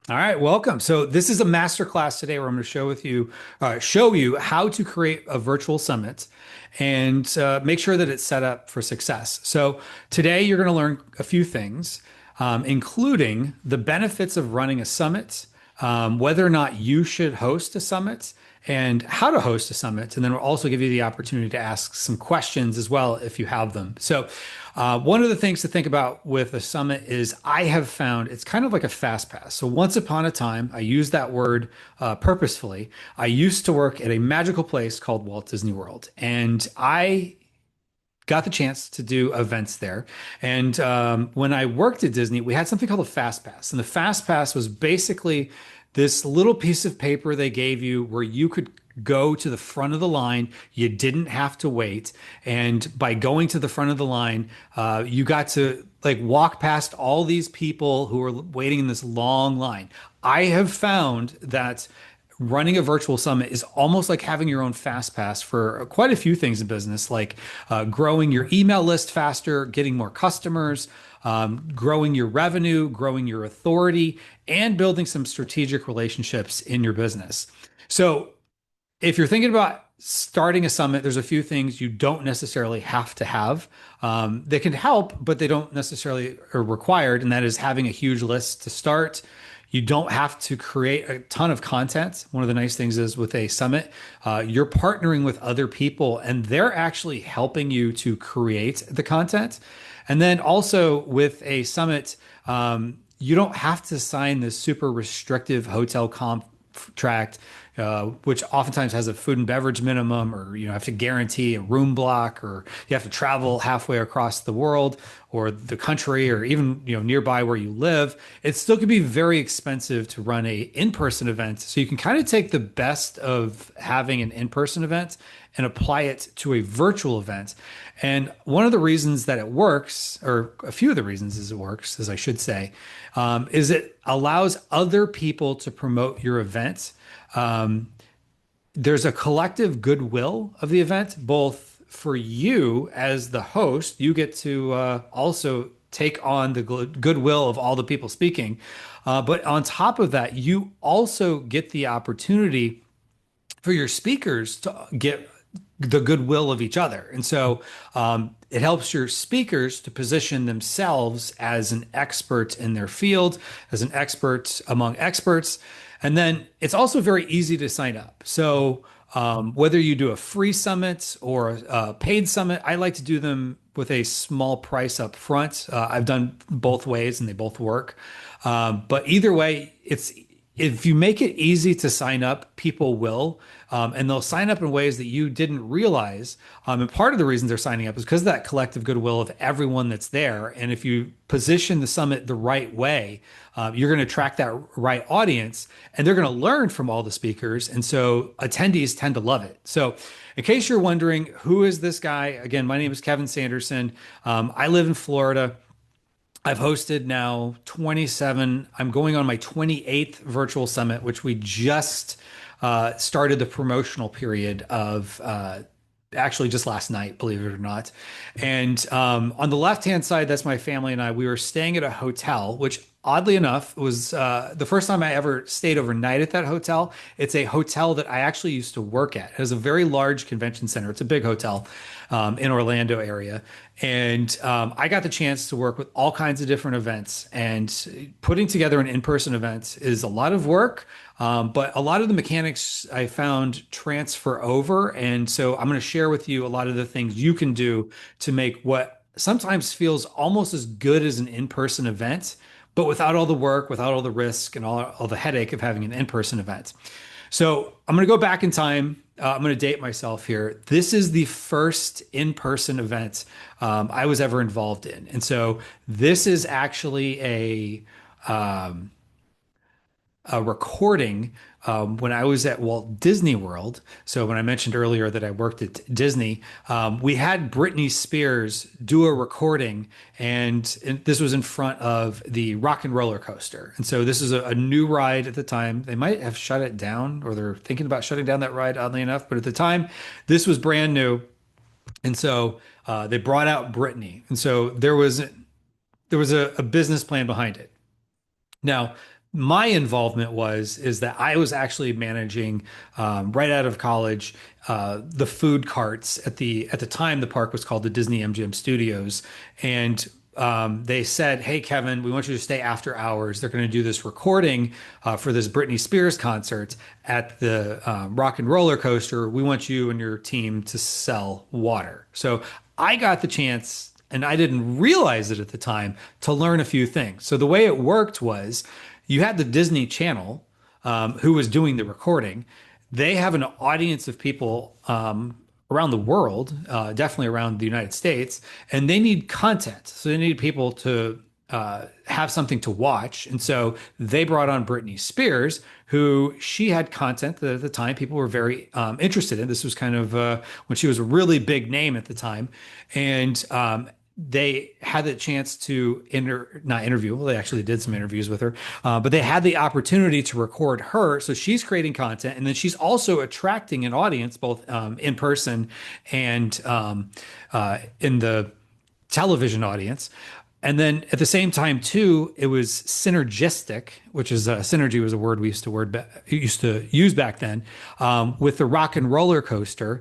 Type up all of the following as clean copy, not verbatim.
All right, welcome. So this is a master class today where I'm going to show you how to create a virtual summit and make sure that it's set up for success. So today you're going to learn a few things, including the benefits of running a summit, whether or not you should host a summit, and how to host a summit. And then we'll also give you the opportunity to ask some questions as well if you have them. So, one of the things to think about with a summit is I have found it's kind of like a fast pass. So, once upon a time, I use that word purposefully. I used to work at a magical place called Walt Disney World, and I got the chance to do events there. And when I worked at Disney, we had something called a fast pass. And the fast pass was basically this little piece of paper they gave you where you could go to the front of the line. You didn't have to wait. And by going to the front of the line, you got to like walk past all these people who were waiting in this long line. I have found that running a virtual summit is almost like having your own fast pass for quite a few things in business, like growing your email list faster, getting more customers, growing your revenue, growing your authority, and building some strategic relationships in your business. So, if you're thinking about starting a summit, there's a few things you don't necessarily have to have. They can help, but they don't necessarily are required, and that is having a huge list to start. You don't have to create a ton of content. One of the nice things is with a summit, you're partnering with other people and they're actually helping you to create the content. And then also with a summit, you don't have to sign this super restrictive hotel contract, which oftentimes has a food and beverage minimum, or you have to guarantee a room block, or you have to travel halfway across the world or the country, or even nearby where you live. It still can be very expensive to run a in-person event. So you can kind of take the best of having an in-person event and apply it to a virtual event. And one of the reasons that it works, or a few of the reasons is it works, as I should say, is it allows other people to promote your event. Um, there's a collective goodwill of the event, both for you as the host, you get to also take on the goodwill of all the people speaking. But on top of that, you also get the opportunity for your speakers to get the goodwill of each other. And so it helps your speakers to position themselves as an expert in their field, as an expert among experts. And then it's also very easy to sign up. So whether you do a free summit or a paid summit, I like to do them with a small price up front. I've done both ways and they both work. But either way, it's if you make it easy to sign up, people will, and they'll sign up in ways that you didn't realize. And part of the reason they're signing up is because of that collective goodwill of everyone that's there. And if you position the summit the right way, you're going to attract that right audience, and they're going to learn from all the speakers. And so attendees tend to love it. So, in case you're wondering, who is this guy? Again, my name is Kevin Sanderson. I live in Florida. I've hosted now 27. I'm going on my 28th virtual summit, which we just started the promotional period of actually just last night, believe it or not. And on the left-hand side, that's my family and I. We were staying at a hotel, which oddly enough was the first time I ever stayed overnight at that hotel. It's a hotel that I actually used to work at. It has a very large convention center. It's a big hotel in Orlando area. And I got the chance to work with all kinds of different events. And putting together an in-person event is a lot of work, but a lot of the mechanics I found transfer over. And so I'm going to share with you a lot of the things you can do to make what sometimes feels almost as good as an in-person event, but without all the work, without all the risk, and all the headache of having an in-person event. So I'm going to go back in time. I'm going to date myself here. This is the first in-person event I was ever involved in. And so this is actually a recording when I was at Walt Disney World. So when I mentioned earlier that I worked at Disney, we had Britney Spears do a recording, and this was in front of the Rock and Roller Coaster. And so this is a new ride at the time. They might have shut it down, or they're thinking about shutting down that ride, oddly enough. But at the time, this was brand new, and so they brought out Britney, and so there was a business plan behind it. Now, My involvement is that I was actually managing right out of college the food carts at the time the park was called the Disney MGM Studios, and they said, "Hey Kevin, we want you to stay after hours. They're going to do this recording for this Britney Spears concert at the Rock and Roller Coaster. We want you and your team to sell water." So I got the chance, and I didn't realize it at the time, to learn a few things. So the way it worked was you had the Disney Channel, who was doing the recording. They have an audience of people around the world, definitely around the United States, and they need content. So they need people to have something to watch. And so they brought on Britney Spears, who she had content that at the time people were very interested in. This was kind of when she was a really big name at the time. And they had the chance to not interview. Well, they actually did some interviews with her, but they had the opportunity to record her. So she's creating content, and then she's also attracting an audience, both in person and in the television audience. And then at the same time, too, it was synergistic, which is synergy was a word we used to use back then, with the Rock and Roller Coaster.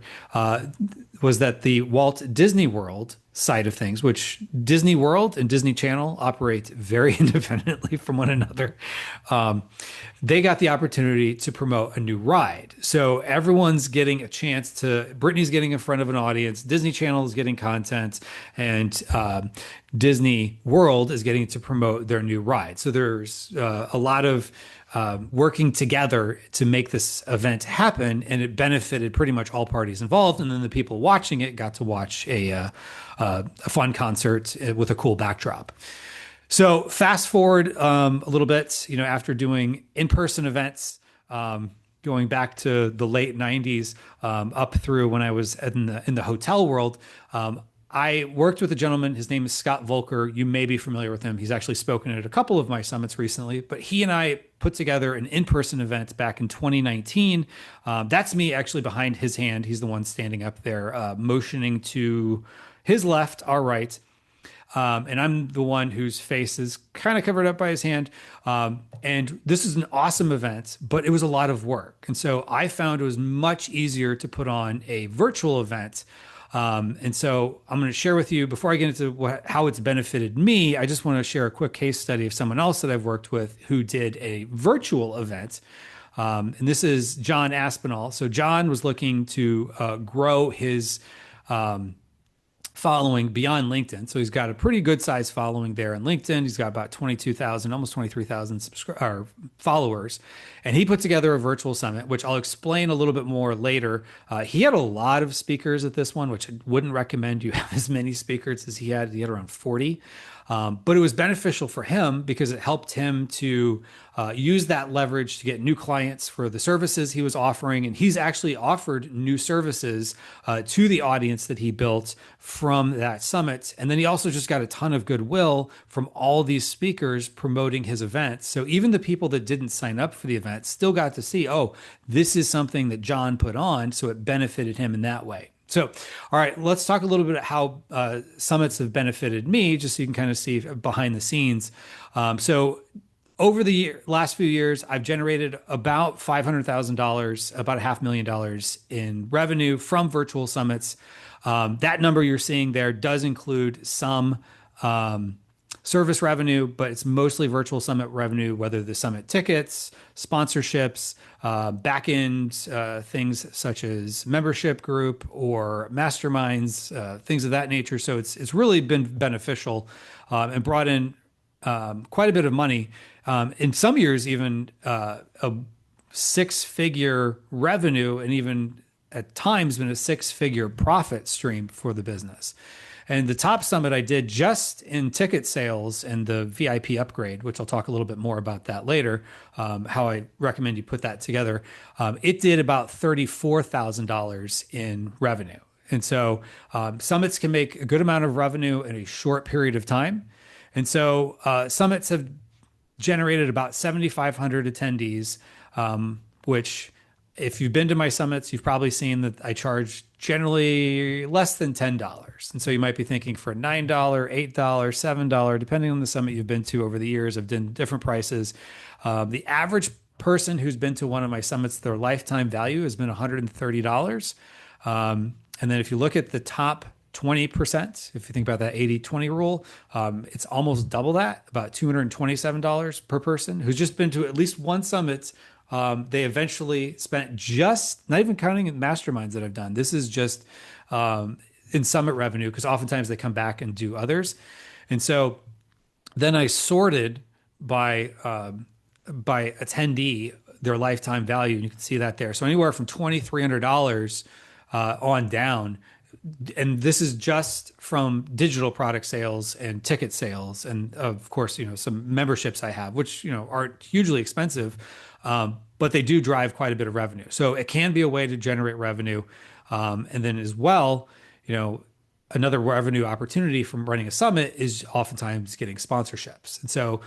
Was that the Walt Disney World side of things, which Disney World and Disney Channel operate very independently from one another. They got the opportunity to promote a new ride. So everyone's getting a chance to, Britney's getting in front of an audience, Disney Channel is getting content, and Disney World is getting to promote their new ride. So there's a lot of working together to make this event happen, and it benefited pretty much all parties involved. And then the people watching it got to watch a fun concert with a cool backdrop. So fast forward a little bit, after doing in-person events, going back to the late '90s, up through when I was in the hotel world. I worked with a gentleman. His name is Scott Volker. You may be familiar with him. He's actually spoken at a couple of my summits recently, but he and I put together an in-person event back in 2019. That's me actually behind his hand. He's the one standing up there, motioning to his left, our right. And I'm the one whose face is kind of covered up by his hand. And this is an awesome event, but it was a lot of work. And so I found it was much easier to put on a virtual event. And so I'm going to share with you, before I get into how it's benefited me, I just want to share a quick case study of someone else that I've worked with who did a virtual event. And this is John Aspinall. So John was looking to grow his following beyond LinkedIn. So he's got a pretty good size following there on LinkedIn. He's got about 22,000, almost 23,000 followers. And he put together a virtual summit, which I'll explain a little bit more later. He had a lot of speakers at this one, which I wouldn't recommend you have as many speakers as he had. He had around 40. But it was beneficial for him because it helped him to use that leverage to get new clients for the services he was offering. And he's actually offered new services to the audience that he built from that summit. And then he also just got a ton of goodwill from all these speakers promoting his event. So even the people that didn't sign up for the event still got to see, oh, this is something that John put on. So it benefited him in that way. So, all right, let's talk a little bit about how summits have benefited me, just so you can kind of see behind the scenes. So over the last few years, I've generated about $500,000, about $500,000 in revenue from virtual summits. That number you're seeing there does include some service revenue, but it's mostly virtual summit revenue, whether the summit tickets, sponsorships, back end things such as membership group or masterminds, things of that nature. So it's really been beneficial and brought in quite a bit of money. In some years, even a six-figure revenue, and even at times been a six-figure profit stream for the business. And the top summit I did just in ticket sales and the VIP upgrade, which I'll talk a little bit more about that later, how I recommend you put that together. It did about $34,000 in revenue. And so summits can make a good amount of revenue in a short period of time. And so summits have generated about 7,500 attendees, which if you've been to my summits, you've probably seen that I charge generally less than $10. And so you might be thinking for $9, $8, $7, depending on the summit you've been to over the years. I've done different prices. The average person who's been to one of my summits, their lifetime value has been $130. And then if you look at the top 20%, if you think about that 80-20 rule, it's almost double that, about $227 per person who's just been to at least one summit. They eventually spent, just not even counting masterminds that I've done. This is just in summit revenue, because oftentimes they come back and do others. And so then I sorted by attendee their lifetime value, and you can see that there. So anywhere from $2,300 on down, and this is just from digital product sales and ticket sales, and of course, some memberships I have, which aren't hugely expensive, but they do drive quite a bit of revenue. So it can be a way to generate revenue, and then as well, another revenue opportunity from running a summit is oftentimes getting sponsorships, and so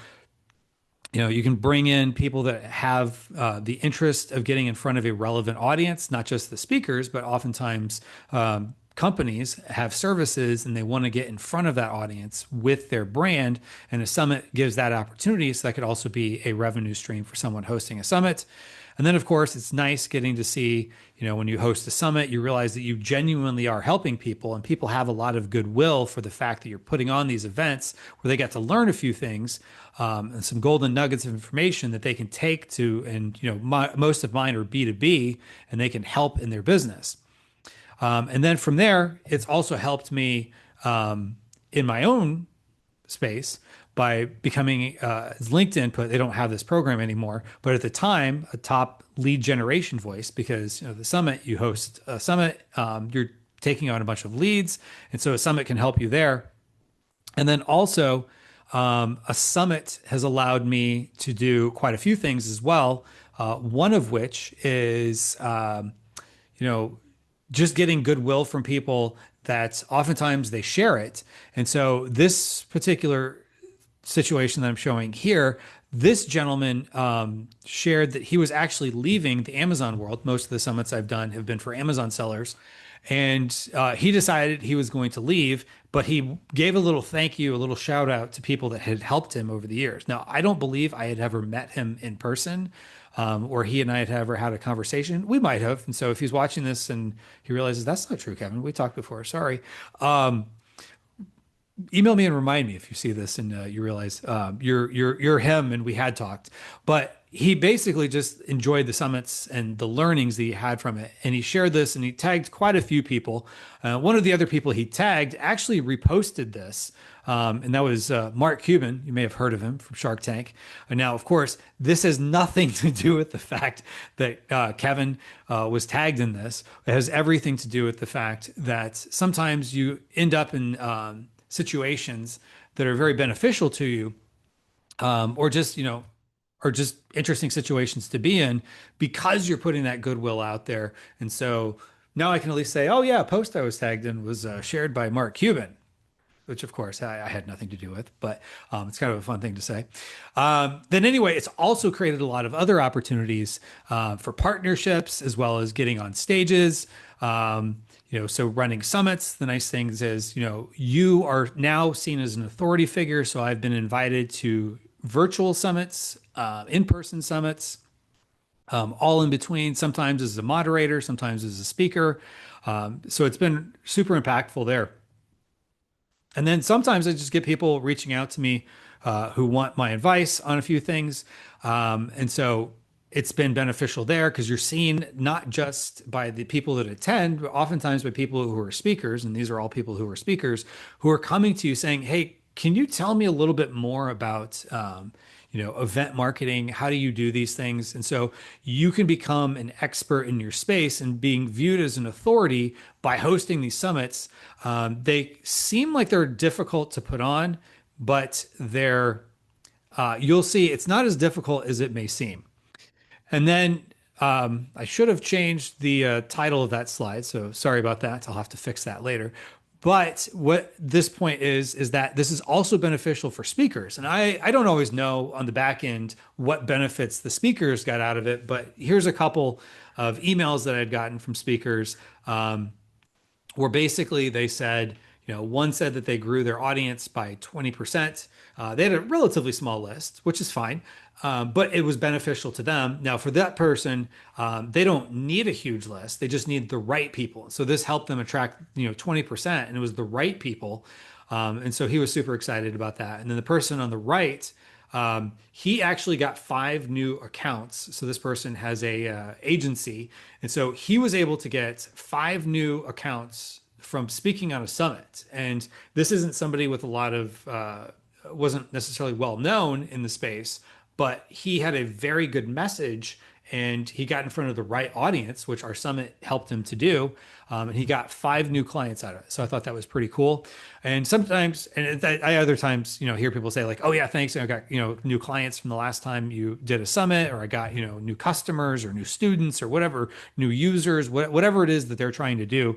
you can bring in people that have the interest of getting in front of a relevant audience, not just the speakers, but oftentimes companies have services and they want to get in front of that audience with their brand. And a summit gives that opportunity. So that could also be a revenue stream for someone hosting a summit. And then, of course, it's nice getting to see, when you host a summit, you realize that you genuinely are helping people, and people have a lot of goodwill for the fact that you're putting on these events where they get to learn a few things, and some golden nuggets of information that they can take to, and, most of mine are B2B, and they can help in their business. And then from there, it's also helped me in my own space by becoming, as LinkedIn put, they don't have this program anymore, but at the time, a top lead generation voice, because the summit, you host a summit, you're taking on a bunch of leads, and so a summit can help you there. And then also, a summit has allowed me to do quite a few things as well. One of which is, just getting goodwill from people that oftentimes they share it. And so this particular situation that I'm showing here, this gentleman shared that he was actually leaving the Amazon world. Most of the summits I've done have been for Amazon sellers. And he decided he was going to leave, but he gave a little thank you, a little shout out to people that had helped him over the years. Now, I don't believe I had ever met him in person, or he and I had ever had a conversation. We might have. And so if he's watching this and he realizes that's not true, Kevin, we talked before, sorry. Email me and remind me if you see this and you realize you're him and we had talked. But he basically just enjoyed the summits and the learnings that he had from it. And he shared this and he tagged quite a few people. One of the other people he tagged actually reposted this. And that was Mark Cuban. You may have heard of him from Shark Tank. And now, of course, this has nothing to do with the fact that Kevin was tagged in this. It has everything to do with the fact that sometimes you end up in situations that are very beneficial to you, or just interesting situations to be in because you're putting that goodwill out there. And so now I can at least say, oh yeah, a post I was tagged in was shared by Mark Cuban, which of course I had nothing to do with, but it's kind of a fun thing to say. Then anyway, it's also created a lot of other opportunities for partnerships as well as getting on stages. So running summits, the nice thing is, you are now seen as an authority figure. So I've been invited to virtual summits, in-person summits, all in between, sometimes as a moderator, sometimes as a speaker. So it's been super impactful there. And then sometimes I just get people reaching out to me who want my advice on a few things. And so it's been beneficial there because you're seen not just by the people that attend, but oftentimes by people who are speakers. And these are all people who are speakers who are coming to you saying, hey, can you tell me a little bit more about, event marketing? How do you do these things? And so you can become an expert in your space and being viewed as an authority by hosting these summits. They seem like they're difficult to put on, but you'll see it's not as difficult as it may seem. And then I should have changed the title of that slide. So sorry about that. I'll have to fix that later. But what this point is that this is also beneficial for speakers. And I don't always know on the back end what benefits the speakers got out of it. But here's a couple of emails that I'd gotten from speakers. where basically they said, one said that they grew their audience by 20%. They had a relatively small list, which is fine, but it was beneficial to them. Now, for that person, they don't need a huge list. They just need the right people. So this helped them attract, 20%, and it was the right people. And so he was super excited about that. And then the person on the right, he actually got 5 new accounts. So this person has a agency, and so he was able to get 5 new accounts from speaking on a summit. And this isn't somebody with a lot of wasn't necessarily well known in the space, but he had a very good message and he got in front of the right audience, which our summit helped him to do. And he got 5 new clients out of it. So I thought that was pretty cool. And sometimes, and I other times, hear people say like, "Oh yeah, thanks. I got new clients from the last time you did a summit, or I got new customers or new students or whatever, new users, whatever it is that they're trying to do."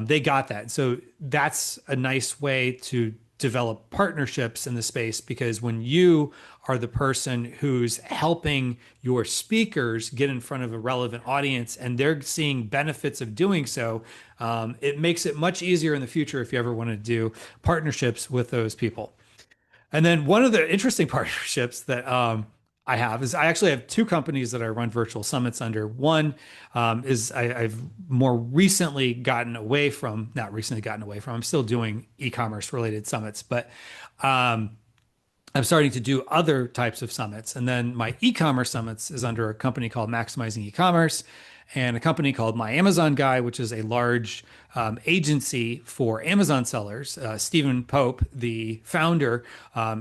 They got that. So that's a nice way to develop partnerships in the space, because when you are the person who's helping your speakers get in front of a relevant audience and they're seeing benefits of doing so, it makes it much easier in the future if you ever want to do partnerships with those people. And then one of the interesting partnerships that I have is I actually have 2 companies that I run virtual summits under. One is I've more recently gotten away from, not recently gotten away from, I'm still doing e-commerce related summits, but I'm starting to do other types of summits. And then my e-commerce summits is under a company called Maximizing E-commerce and a company called My Amazon Guy, which is a large agency for Amazon sellers. Stephen Pope, the founder,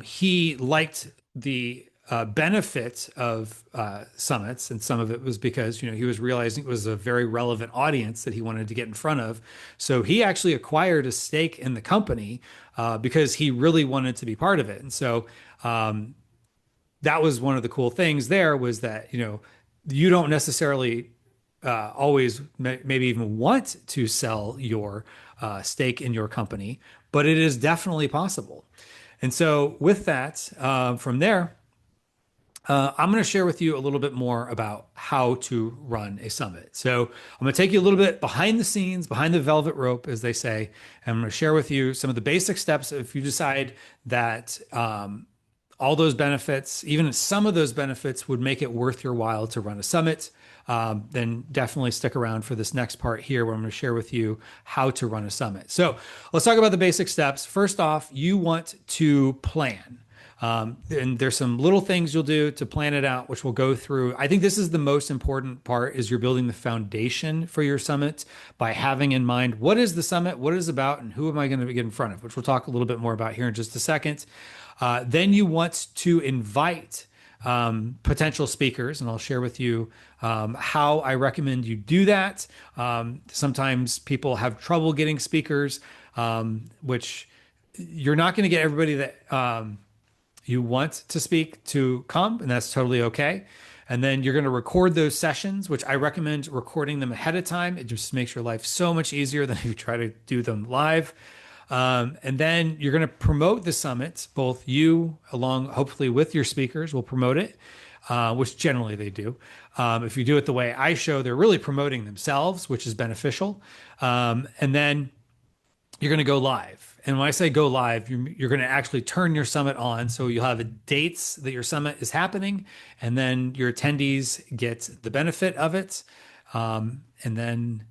he liked the benefit of summits, and some of it was because he was realizing it was a very relevant audience that he wanted to get in front of. So he actually acquired a stake in the company because he really wanted to be part of it. And so that was one of the cool things there, was that you don't necessarily always maybe even want to sell your stake in your company, but it is definitely possible. And so with that, from there, I'm going to share with you a little bit more about how to run a summit. So I'm going to take you a little bit behind the scenes, behind the velvet rope, as they say, and I'm going to share with you some of the basic steps if you decide that all those benefits, even some of those benefits, would make it worth your while to run a summit. Then definitely stick around for this next part here where I'm going to share with you how to run a summit. So let's talk about the basic steps. First off, you want to plan. And there's some little things you'll do to plan it out, which we'll go through. I think this is the most important part, is you're building the foundation for your summit by having in mind, what is the summit, what is it about, and who am I going to get in front of, which we'll talk a little bit more about here in just a second. Then you want to invite potential speakers, and I'll share with you how I recommend you do that. Sometimes people have trouble getting speakers, which you're not going to get everybody that you want to speak to come, and that's totally okay. And then you're going to record those sessions, which I recommend recording them ahead of time. It just makes your life so much easier than if you try to do them live. And then you're going to promote the summit, both you along, hopefully with your speakers will promote it, which generally they do. If you do it the way I show, they're really promoting themselves, which is beneficial. And then you're going to go live. And when I say go live, you're going to actually turn your summit on. So you'll have dates that your summit is happening, and then your attendees get the benefit of it. And then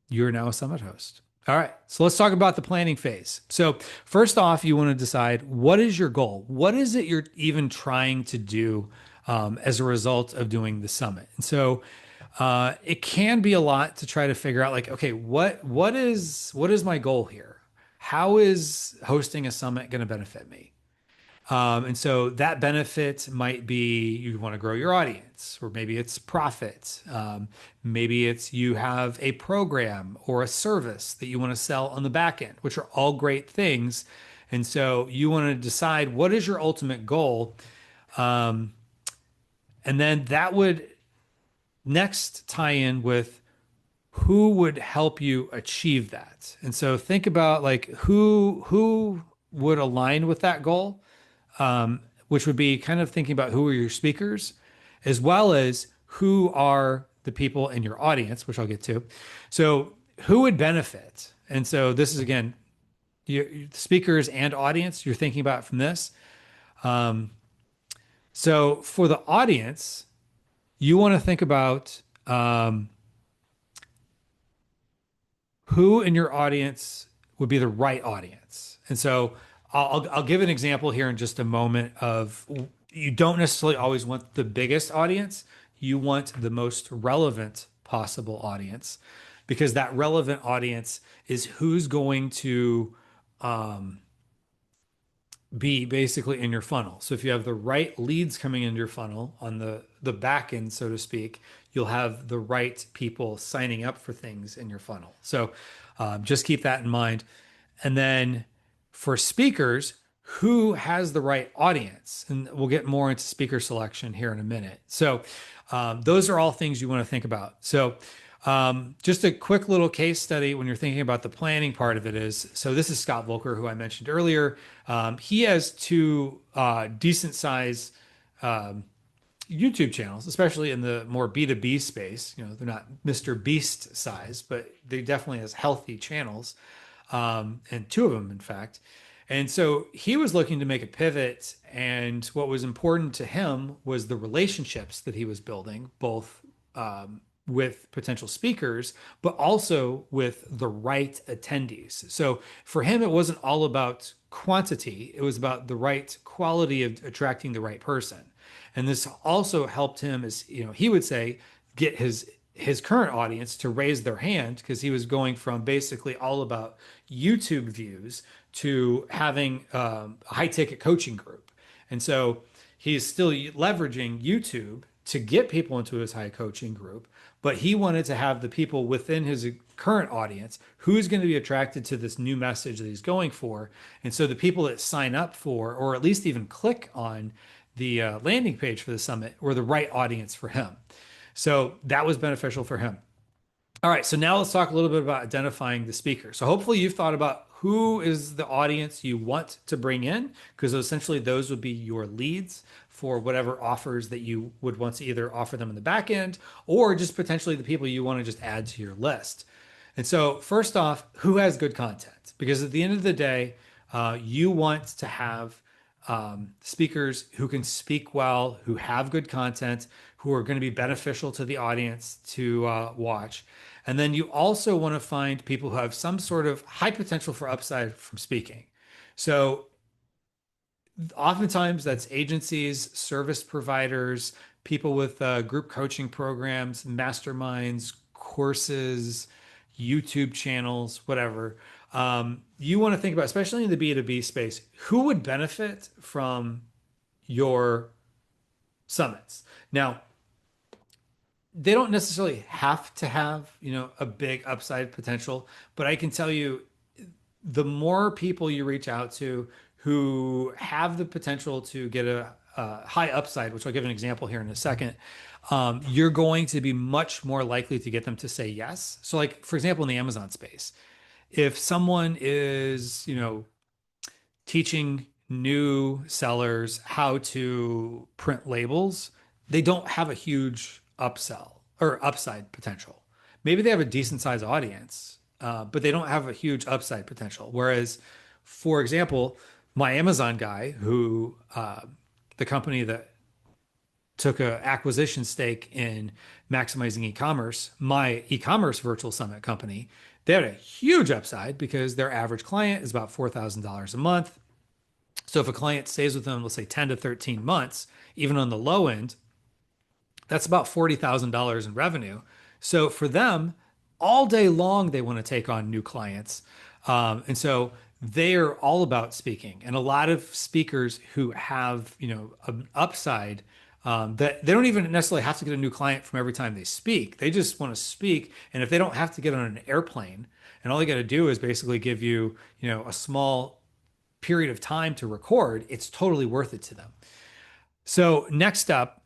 you're now a summit host. All right, so let's talk about the planning phase. So first off, you want to decide, what is your goal? What is it you're even trying to do as a result of doing the summit? And so it can be a lot to try to figure out, like, okay, what is my goal here? How is hosting a summit going to benefit me? And so that benefit might be you want to grow your audience, or maybe it's profit. Maybe it's you have a program or a service that you want to sell on the back end, which are all great things. And so you want to decide, what is your ultimate goal? And then that would next tie in with who would help you achieve that. And so think about, like, who would align with that goal, which would be kind of thinking about who are your speakers, as well as who are the people in your audience, which I'll get to. So who would benefit? And so this is again, speakers and audience, you're thinking about from this. Um, so for the audience, you want to think about who in your audience would be the right audience. And so I'll give an example here in just a moment of you don't necessarily always want the biggest audience. You want the most relevant possible audience because that relevant audience is who's going to be basically in your funnel. So if you have the right leads coming into your funnel on the back end, so to speak, you'll have the right people signing up for things in your funnel. So just keep that in mind. And then for speakers, who has the right audience? And we'll get more into speaker selection here in a minute. So those are all things you want to think about. So just a quick little case study when you're thinking about the planning part of it is, so this is Scott Volker, who I mentioned earlier. He has two decent size YouTube channels, especially in the more B2B space. You know, they're not Mr. Beast size, but they definitely has healthy channels, and two of them, in fact. And so he was looking to make a pivot, and what was important to him was the relationships that he was building, both with potential speakers, but also with the right attendees. So for him, it wasn't all about quantity, it was about the right quality of attracting the right person. And this also helped him, as you know, he would say, get his current audience to raise their hand because he was going from basically all about YouTube views to having a high ticket coaching group. And so he's still leveraging YouTube to get people into his high coaching group, but he wanted to have the people within his current audience who's going to be attracted to this new message that he's going for. And so the people that sign up for, or at least even click on the landing page for the summit, were the right audience for him. So that was beneficial for him. All right, so now let's talk a little bit about identifying the speaker. So hopefully you've thought about who is the audience you want to bring in, because essentially those would be your leads for whatever offers that you would want to either offer them in the back end or just potentially the people you want to just add to your list. And so first off, who has good content? Because at the end of the day, you want to have speakers who can speak well, who have good content, who are going to be beneficial to the audience to watch. And then you also want to find people who have some sort of high potential for upside from speaking. So oftentimes that's agencies, service providers, people with group coaching programs, masterminds, courses, YouTube channels, whatever. You want to think about, especially in the B2B space, who would benefit from your summits. Now, they don't necessarily have to have, you know, a big upside potential, but I can tell you the more people you reach out to who have the potential to get a high upside, which I'll give an example here in a second, you're going to be much more likely to get them to say yes. So like, for example, in the Amazon space, if someone is, you know, teaching new sellers how to print labels, they don't have a huge upsell or upside potential. Maybe they have a decent size audience, but they don't have a huge upside potential. Whereas, for example, my Amazon guy, who the company that took a acquisition stake in maximizing e-commerce, my e-commerce virtual summit company, they had a huge upside because their average client is about $4,000 a month. So if a client stays with them, let's say 10 to 13 months, even on the low end, that's about $40,000 in revenue. So for them, all day long, they want to take on new clients. And so they are all about speaking. And a lot of speakers who have, you know, an upside that they don't even necessarily have to get a new client from every time they speak. They just want to speak. And if they don't have to get on an airplane, and all they got to do is basically give you, you know, a small period of time to record, it's totally worth it to them. So next up,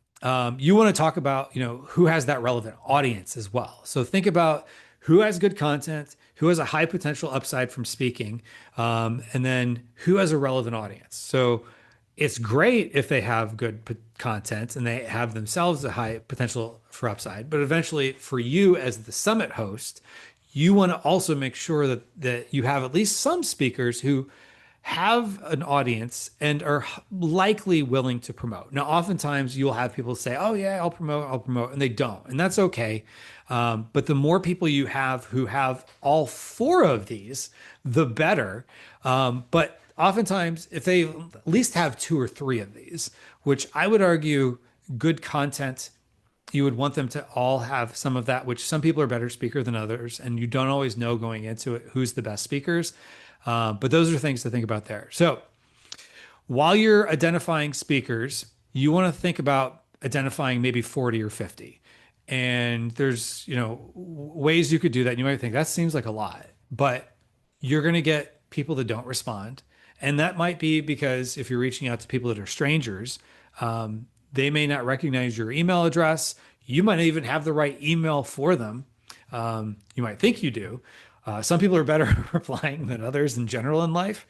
you want to talk about, you know, who has that relevant audience as well. So think about who has good content, who has a high potential upside from speaking, and then who has a relevant audience. So it's great if they have good content and they have themselves a high potential for upside, but eventually for you as the summit host, you want to also make sure that you have at least some speakers who have an audience and are likely willing to promote. Now, oftentimes you'll have people say, "Oh yeah, I'll promote," and they don't, and that's okay. But the more people you have who have all four of these, the better. But oftentimes, if they at least have two or three of these, which I would argue good content, you would want them to all have some of that, which some people are better speaker than others, and you don't always know going into it who's the best speakers. But those are things to think about there. So while you're identifying speakers, you want to think about identifying maybe 40 or 50. And there's, ways you could do that. And you might think that seems like a lot, but you're going to get people that don't respond. And that might be because if you're reaching out to people that are strangers, they may not recognize your email address. You might not even have the right email for them. You might think you do. Some people are better at replying than others in general in life.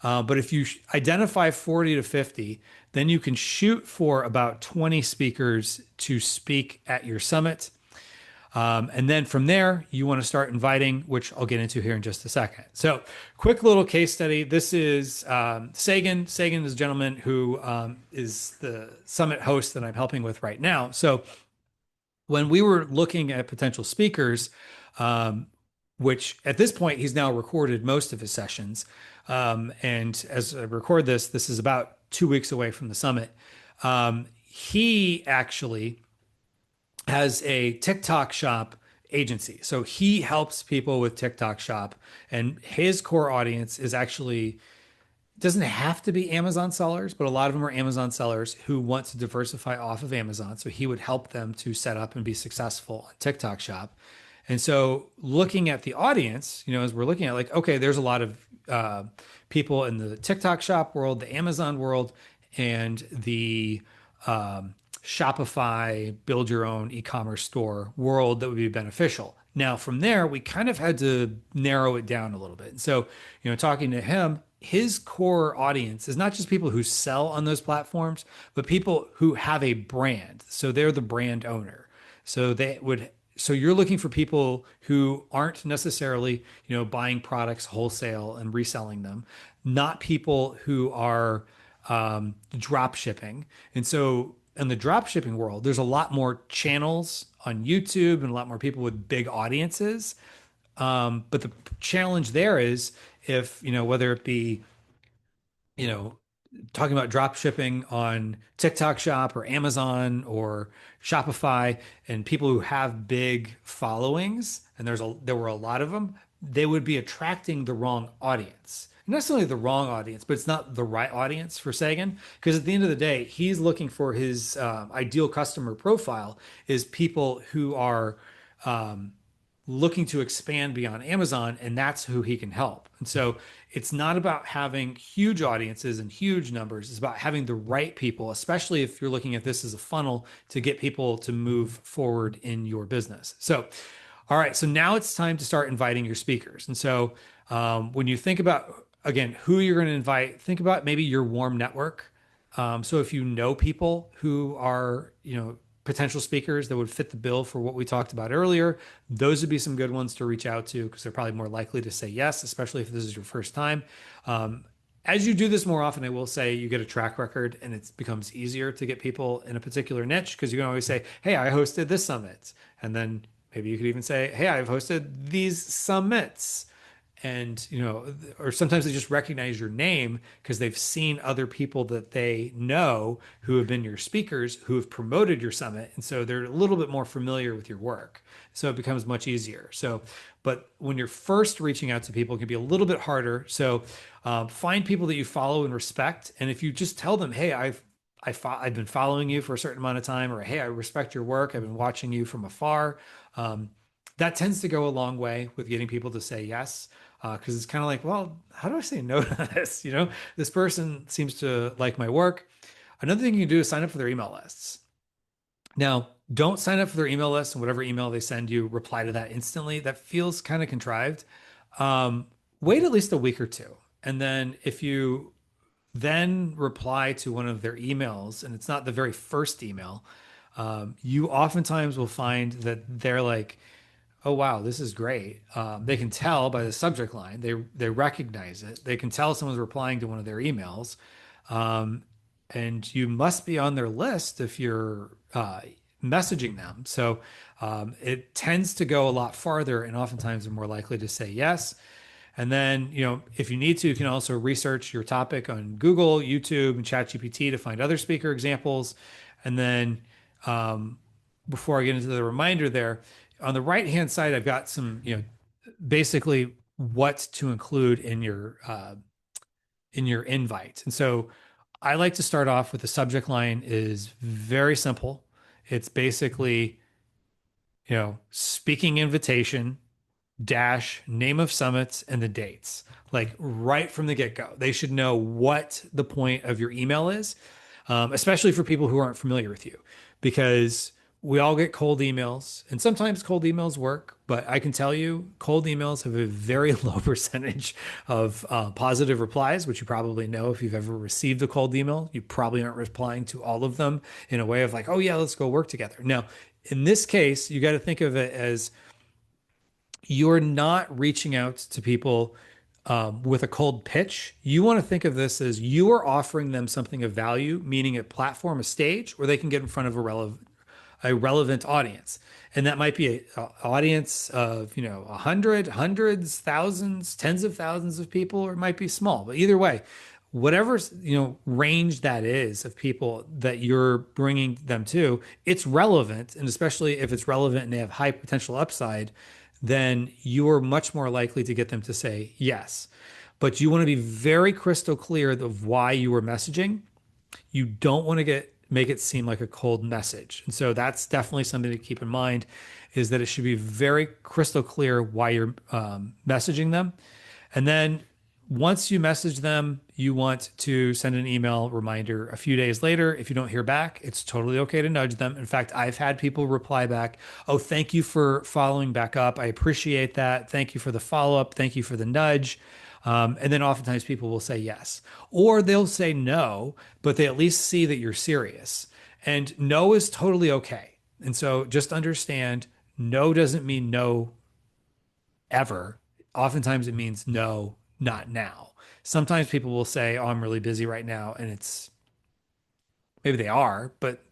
But if you identify 40 to 50, then you can shoot for about 20 speakers to speak at your summit. And then from there, you want to start inviting, which I'll get into here in just a second. So, quick little case study. This is Sagan. Sagan is a gentleman who is the summit host that I'm helping with right now. So, when we were looking at potential speakers, which at this point he's now recorded most of his sessions. And as I record this, this is about 2 weeks away from the summit. He actually has a TikTok shop agency. So he helps people with TikTok shop, and his core audience is actually doesn't have to be Amazon sellers, but a lot of them are Amazon sellers who want to diversify off of Amazon. So he would help them to set up and be successful on TikTok shop. And so looking at the audience, as we're looking at like, okay, there's a lot of people in the TikTok shop world, the Amazon world, and the Shopify, build your own e-commerce store world that would be beneficial. Now, from there, we kind of had to narrow it down a little bit. So, talking to him, his core audience is not just people who sell on those platforms, but people who have a brand. So they're the brand owner. So you're looking for people who aren't necessarily, buying products wholesale and reselling them, not people who are drop shipping. And so in the drop shipping world, there's a lot more channels on YouTube and a lot more people with big audiences. But the challenge there is if, whether it be, you know, talking about drop shipping on TikTok Shop or Amazon or Shopify and people who have big followings, and there were a lot of them, they would be attracting the wrong audience. Not necessarily the wrong audience, but it's not the right audience for Sagan. Because at the end of the day, he's looking for his ideal customer profile is people who are looking to expand beyond Amazon, and that's who he can help. And so it's not about having huge audiences and huge numbers. It's about having the right people, especially if you're looking at this as a funnel to get people to move forward in your business. So, all right, so now it's time to start inviting your speakers. And so when you think about, again, who you're going to invite, think about maybe your warm network. So if you know people who are, potential speakers that would fit the bill for what we talked about earlier, those would be some good ones to reach out to because they're probably more likely to say yes, especially if this is your first time. As you do this more often, I will say you get a track record and it becomes easier to get people in a particular niche because you can always say, hey, I hosted this summit. And then maybe you could even say, hey, I've hosted these summits. And, or sometimes they just recognize your name because they've seen other people that they know who have been your speakers, who have promoted your summit. And so they're a little bit more familiar with your work. So it becomes much easier. So, but when you're first reaching out to people, it can be a little bit harder. So find people that you follow and respect. And if you just tell them, hey, I've been following you for a certain amount of time, or hey, I respect your work. I've been watching you from afar. That tends to go a long way with getting people to say yes. Because it's kind of like, well, how do I say no to this? This person seems to like my work. Another thing you can do is sign up for their email lists. Now, don't sign up for their email list and whatever email they send you, reply to that instantly. That feels kind of contrived. Wait at least a week or two. And then if you then reply to one of their emails and it's not the very first email, you oftentimes will find that they're like, oh wow, this is great. They can tell by the subject line. They recognize it. They can tell someone's replying to one of their emails, um, and you must be on their list if you're messaging them. So it tends to go a lot farther, and oftentimes they're more likely to say yes. And then, if you need to, you can also research your topic on Google, YouTube, and ChatGPT to find other speaker examples. And then, um, before I get into the reminder there, on the right-hand side, I've got some, basically what to include in your invite. And so I like to start off with the subject line is very simple. It's basically, speaking invitation dash name of summits and the dates, like right from the get-go. They should know what the point of your email is, especially for people who aren't familiar with you, because we all get cold emails, and sometimes cold emails work, but I can tell you cold emails have a very low percentage of positive replies, which you probably know if you've ever received a cold email. You probably aren't replying to all of them in a way of like, oh yeah, let's go work together. Now, in this case, you got to think of it as you're not reaching out to people with a cold pitch. You want to think of this as you are offering them something of value, meaning a platform, a stage where they can get in front of a relevant audience. And that might be an audience of, 100, hundreds, thousands, tens of thousands of people, or it might be small. But either way, whatever, range that is of people that you're bringing them to, it's relevant. And especially if it's relevant and they have high potential upside, then you're much more likely to get them to say yes. But you want to be very crystal clear of why you were messaging. You don't want to make it seem like a cold message. And so that's definitely something to keep in mind, is that it should be very crystal clear why you're messaging them. And then once you message them, you want to send an email reminder a few days later. If you don't hear back, it's totally okay to nudge them. In fact, I've had people reply back, oh, thank you for following back up. I appreciate that. Thank you for the follow up. Thank you for the nudge. And then oftentimes people will say yes, or they'll say no, but they at least see that you're serious. And no is totally okay. And so just understand, no doesn't mean no ever. Oftentimes it means no, not now. Sometimes people will say, oh, I'm really busy right now. And it's maybe they are, but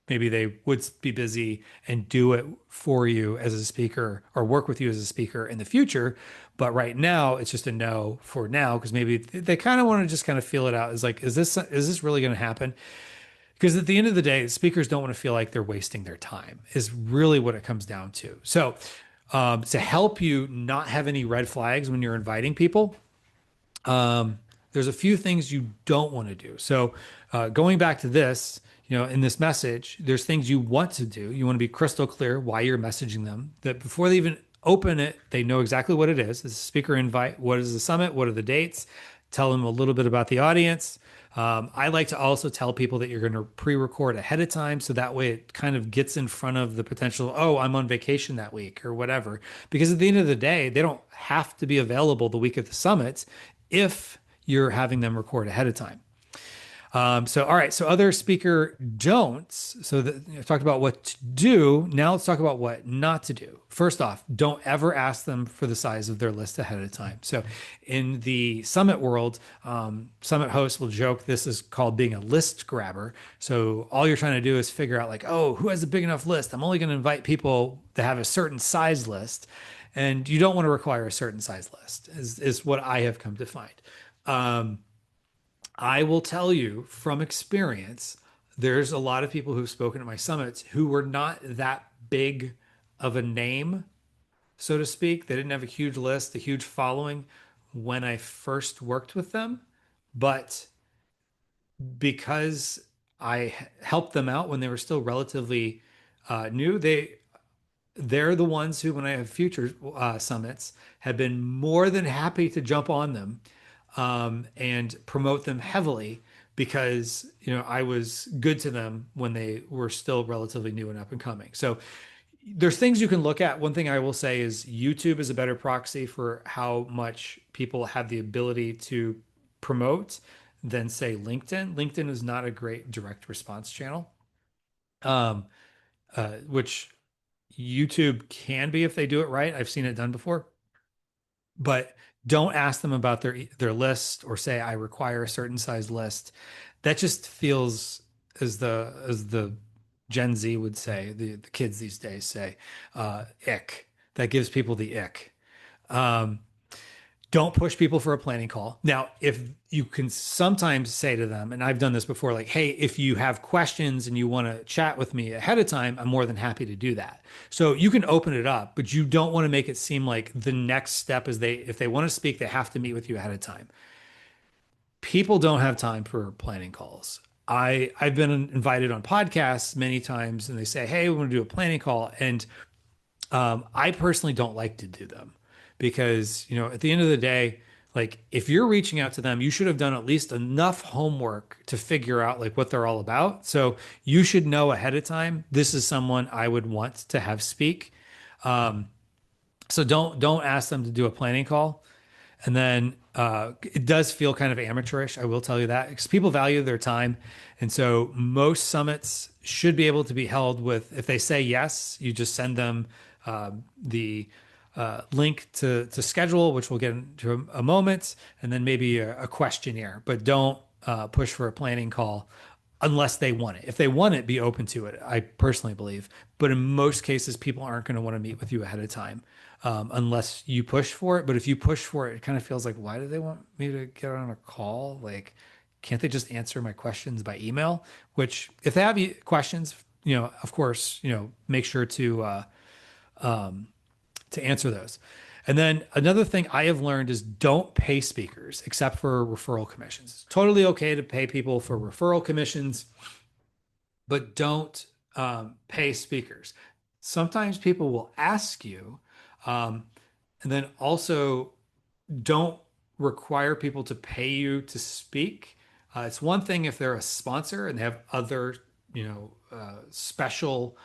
maybe they would be busy and do it for you as a speaker or work with you as a speaker in the future. But right now, it's just a no for now, because maybe they kind of want to just kind of feel it out. Is like, is this really going to happen? Because at the end of the day, speakers don't want to feel like they're wasting their time, is really what it comes down to. So, to help you not have any red flags when you're inviting people, there's a few things you don't want to do. So, going back to this, in this message, there's things you want to do. You want to be crystal clear why you're messaging them, that before they even open it, they know exactly what it is. It's a speaker invite. What is the summit? What are the dates? Tell them a little bit about the audience. I like to also tell people that you're going to pre-record ahead of time, so that way it kind of gets in front of the potential, oh, I'm on vacation that week or whatever. Because at the end of the day, they don't have to be available the week of the summit if you're having them record ahead of time. So, all right. So other speaker don'ts. So that, I've talked about what to do. Now let's talk about what not to do. First off, don't ever ask them for the size of their list ahead of time. So in the summit world, summit hosts will joke this is called being a list grabber. So all you're trying to do is figure out like, oh, who has a big enough list? I'm only going to invite people that have a certain size list. And you don't want to require a certain size list, is what I have come to find. Um, I will tell you from experience, there's a lot of people who've spoken at my summits who were not that big of a name, so to speak. They didn't have a huge list, a huge following when I first worked with them. But because I helped them out when they were still relatively new, they're the ones who, when I have future summits, have been more than happy to jump on them and promote them heavily, because I was good to them when they were still relatively new and up and coming. So there's things you can look at. One thing I will say is YouTube is a better proxy for how much people have the ability to promote than, say, LinkedIn. LinkedIn is not a great direct response channel, which YouTube can be if they do it right. I've seen it done before, but don't ask them about their list or say I require a certain size list. That just feels as the Gen Z would say, the kids these days say, ick. That gives people the ick. Um, don't push people for a planning call. Now, if you can sometimes say to them, and I've done this before, like, hey, if you have questions and you want to chat with me ahead of time, I'm more than happy to do that. So you can open it up, but you don't want to make it seem like the next step is if they want to speak, they have to meet with you ahead of time. People don't have time for planning calls. I've been invited on podcasts many times and they say, hey, we want to do a planning call. And I personally don't like to do them because, at the end of the day, like if you're reaching out to them, you should have done at least enough homework to figure out like what they're all about. So you should know ahead of time, this is someone I would want to have speak. So don't ask them to do a planning call. And then it does feel kind of amateurish, I will tell you that, because people value their time. And so most summits should be able to be held with, if they say yes, you just send them the link to schedule, which we'll get into a moment, and then maybe a questionnaire. But don't push for a planning call unless they want it. If they want it, be open to it, I personally believe. But in most cases, people aren't going to want to meet with you ahead of time unless you push for it. But if you push for it, it kind of feels like, why do they want me to get on a call? Like, can't they just answer my questions by email? Which, if they have questions, of course, make sure to answer those. And then another thing I have learned is don't pay speakers except for referral commissions. It's totally okay to pay people for referral commissions, but don't pay speakers. Sometimes people will ask you, um, and then also don't require people to pay you to speak. It's one thing if they're a sponsor and they have other, special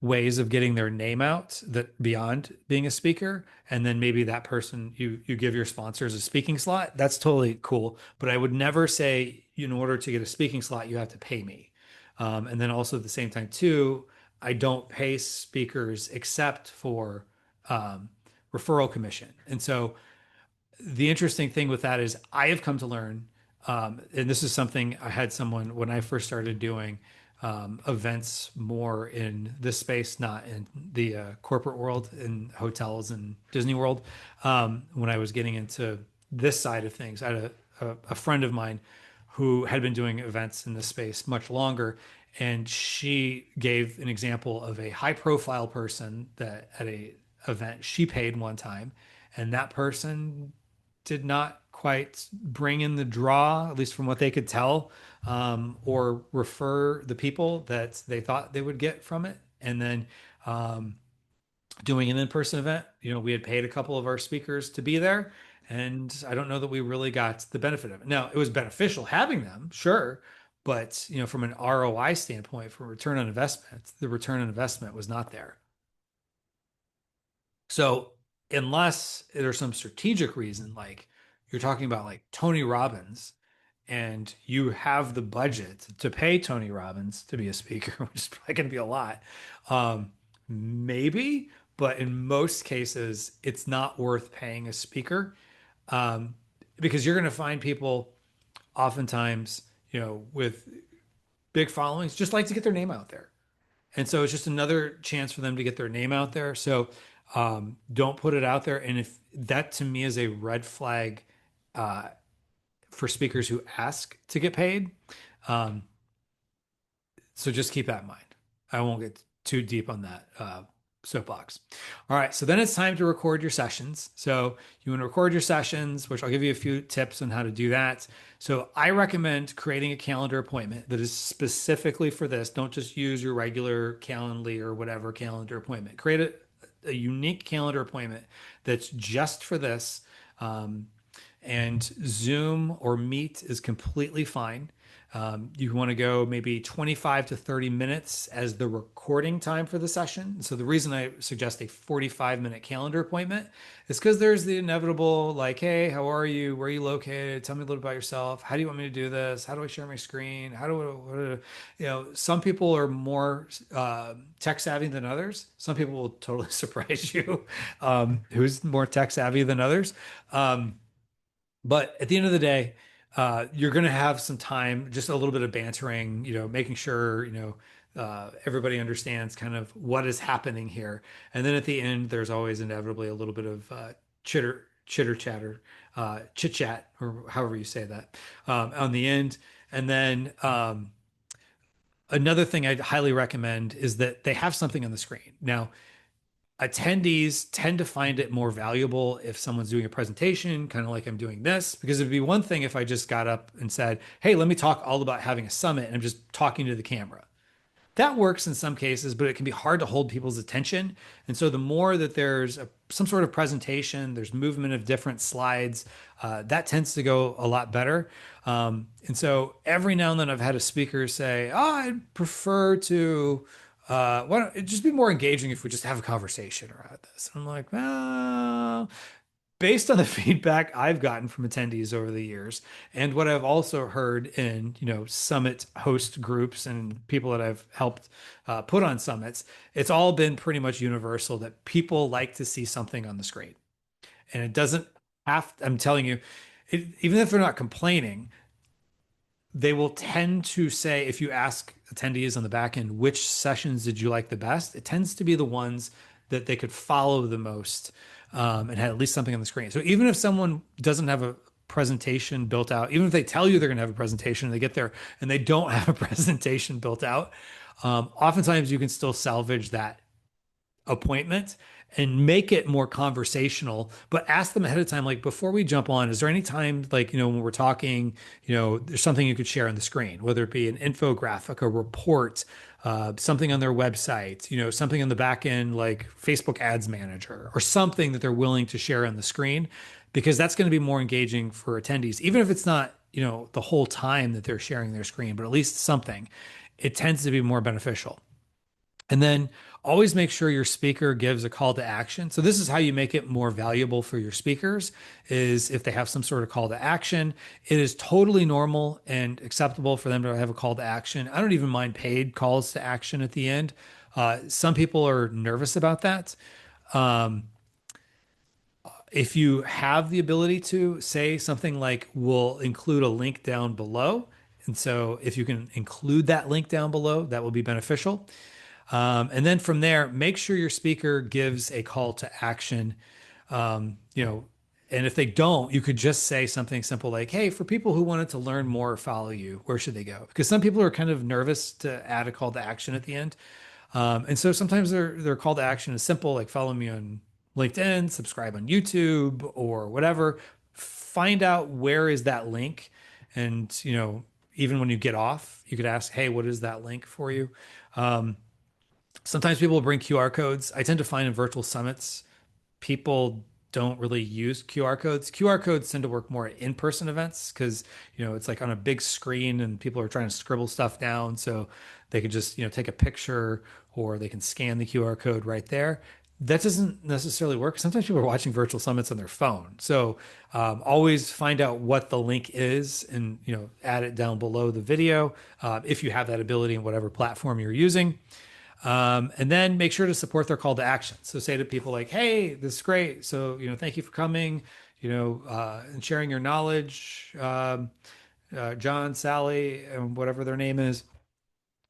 ways of getting their name out that beyond being a speaker, and then maybe that person you give your sponsors a speaking slot. That's totally cool, but I would never say in order to get a speaking slot you have to pay me. And then also at the same time too, I don't pay speakers except for um, referral commission. And so the interesting thing with that is I have come to learn, and this is something I had someone when I first started doing events more in this space, not in the corporate world, in hotels and Disney World. When I was getting into this side of things, I had a friend of mine who had been doing events in this space much longer. And she gave an example of a high profile person that at a event she paid one time, and that person did not quite bring in the draw, at least from what they could tell, or refer the people that they thought they would get from it. And then doing an in-person event, we had paid a couple of our speakers to be there, and I don't know that we really got the benefit of it. Now, it was beneficial having them, sure, but from an ROI standpoint, from return on investment, the return on investment was not there. So unless there's some strategic reason, like you're talking about like Tony Robbins, and you have the budget to pay Tony Robbins to be a speaker, which is probably going to be a lot, maybe, but in most cases, it's not worth paying a speaker um, because you're going to find people oftentimes, with big followings just like to get their name out there. And so it's just another chance for them to get their name out there. So don't put it out there. And if that to me is a red flag uh, for speakers who ask to get paid. Um, so just keep that in mind. I won't get too deep on that soapbox. All right. So then it's time to record your sessions. So you want to record your sessions, which I'll give you a few tips on how to do that. So I recommend creating a calendar appointment that is specifically for this. Don't just use your regular Calendly or whatever calendar appointment. Create a unique calendar appointment that's just for this. And Zoom or Meet is completely fine. You want to go maybe 25 to 30 minutes as the recording time for the session. So the reason I suggest a 45-minute calendar appointment is because there's the inevitable, like, hey, how are you? Where are you located? Tell me a little about yourself. How do you want me to do this? How do I share my screen? Some people are more tech savvy than others. Some people will totally surprise you, who's more tech savvy than others. Um, but at the end of the day, you're going to have some time, just a little bit of bantering, making sure, everybody understands kind of what is happening here. And then at the end, there's always inevitably a little bit of chitter chatter, chit chat, or however you say that, on the end. And then another thing I'd highly recommend is that they have something on the screen. Now, attendees tend to find it more valuable if someone's doing a presentation, kind of like I'm doing this, because it'd be one thing if I just got up and said, hey, let me talk all about having a summit, and I'm just talking to the camera. That works in some cases, but it can be hard to hold people's attention. And so the more that there's some sort of presentation, there's movement of different slides, that tends to go a lot better. And so every now and then I've had a speaker say, oh, I'd prefer to, why don't it just be more engaging if we just have a conversation around this? And I'm like, well, based on the feedback I've gotten from attendees over the years, and what I've also heard in, summit host groups and people that I've helped put on summits, it's all been pretty much universal that people like to see something on the screen. And it doesn't I'm telling you, even if they're not complaining, they will tend to say, if you ask attendees on the back end, which sessions did you like the best? It tends to be the ones that they could follow the most, and had at least something on the screen. So even if someone doesn't have a presentation built out, even if they tell you they're going to have a presentation and they get there and they don't have a presentation built out, oftentimes you can still salvage that appointment and make it more conversational, but ask them ahead of time, like before we jump on, is there any time, like, when we're talking, there's something you could share on the screen, whether it be an infographic, a report, something on their website, something on the back end, like Facebook Ads Manager, or something that they're willing to share on the screen, because that's going to be more engaging for attendees, even if it's not, the whole time that they're sharing their screen, but at least something. It tends to be more beneficial. And then always make sure your speaker gives a call to action. So this is how you make it more valuable for your speakers, is if they have some sort of call to action. It is totally normal and acceptable for them to have a call to action. I don't even mind paid calls to action at the end. Some people are nervous about that. Um, if you have the ability to say something like, we'll include a link down below. And so if you can include that link down below, that will be beneficial. And then from there, make sure your speaker gives a call to action. Um, you know, and if they don't, you could just say something simple like, hey, for people who wanted to learn more or follow you, where should they go? Because some people are kind of nervous to add a call to action at the end. And so sometimes their call to action is simple, like follow me on LinkedIn, subscribe on YouTube, or whatever. Find out where is that link. And, even when you get off, you could ask, hey, what is that link for you? Um, Sometimes people will bring QR codes. I tend to find in virtual summits, people don't really use QR codes. QR codes tend to work more at in-person events because, it's like on a big screen and people are trying to scribble stuff down. So they could just, take a picture, or they can scan the QR code right there. That doesn't necessarily work. Sometimes people are watching virtual summits on their phone. So always find out what the link is and, add it down below the video, if you have that ability in whatever platform you're using. And then make sure to support their call to action. So say to people like, hey, this is great. So, thank you for coming, and sharing your knowledge, John, Sally, and whatever their name is.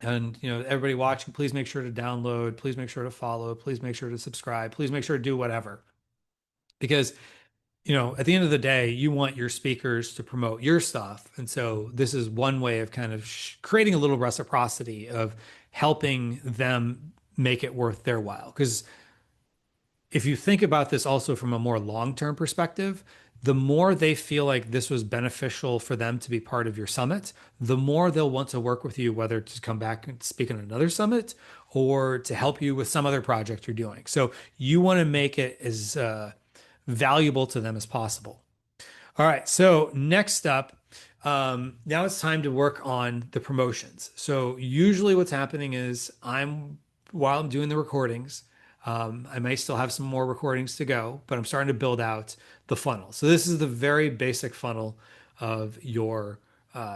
And, everybody watching, please make sure to download, please make sure to follow, please make sure to subscribe, please make sure to do whatever. Because, at the end of the day, you want your speakers to promote your stuff. And so this is one way of kind of creating a little reciprocity of helping them make it worth their while. Because if you think about this also from a more long-term perspective, the more they feel like this was beneficial for them to be part of your summit, the more they'll want to work with you, whether to come back and speak on another summit or to help you with some other project you're doing. So you want to make it as valuable to them as possible. All right. So next up, Now it's time to work on the promotions. So usually what's happening is while I'm doing the recordings, I may still have some more recordings to go, but I'm starting to build out the funnel. So this is the very basic funnel of your